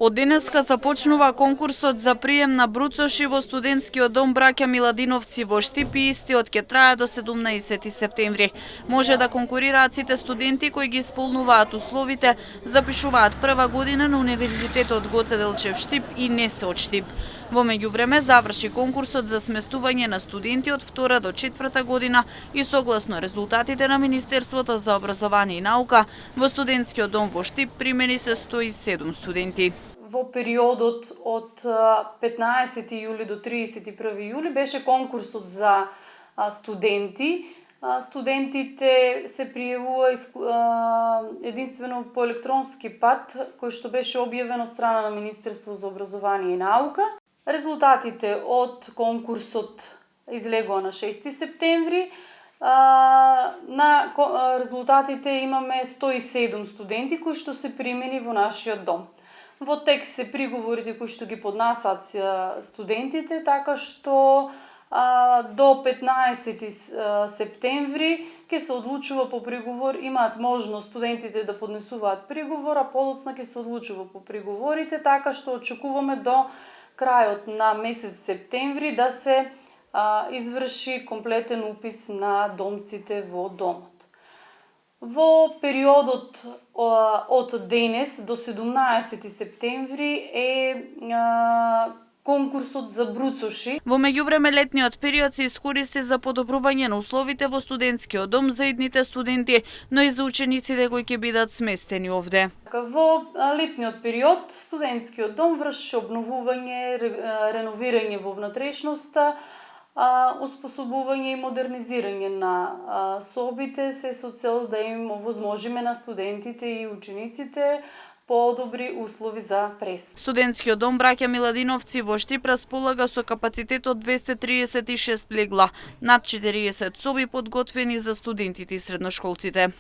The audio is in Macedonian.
Од денеска започнува конкурсот за прием на бруцоши во студентскиот дом Браќа Миладиновци во Штип и истиот ќе трае до 17 септември. Може да конкурираат сите студенти кои ги исполнуваат условите, запишуваат прва година на Универзитетот Гоце Делчев Штип и не се од Штип. Во меѓувреме заврши конкурсот за сместување на студенти од 2 до 4 година и согласно резултатите на Министерството за образование и наука, во студентскиот дом во Штип примени се 107 студенти. Во периодот од 15 јули до 31 јули беше конкурсот за студенти. Студентите се пријавува единствено по електронски пат, кој што беше објавен од страна на Министерство за образование и наука. Резултатите од конкурсот излегоа на 6 септември. На резултатите имаме 107 студенти кои што се примени во нашиот дом. Во тек се приговорите кои што ги поднасаат студентите, така што до 15 септември ќе се одлучува по приговор, имаат можност студентите да поднесуваат приговор, а подоцна ќе се одлучува по приговорите, така што очекуваме до крајот на месец септември да се изврши комплетен упис на домците во домот. Во периодот од денес до 17 септември е конкурсот за бруцоши. Во меѓувреме летниот период се искористи за подобрување на условите во студентскиот дом за идните студенти, но и за учениците кои ќе бидат сместени овде. Во летниот период студентскиот дом врши обновување, реновирање во внатрешноста, успособување и модернизирање на собите се со цел да им овозможиме на студентите и учениците подобри услови за прес. Студентскиот дом Браќа Миладиновци во Штип располага со капацитет од 236 легла, над 40 соби подготвени за студентите и средношколците.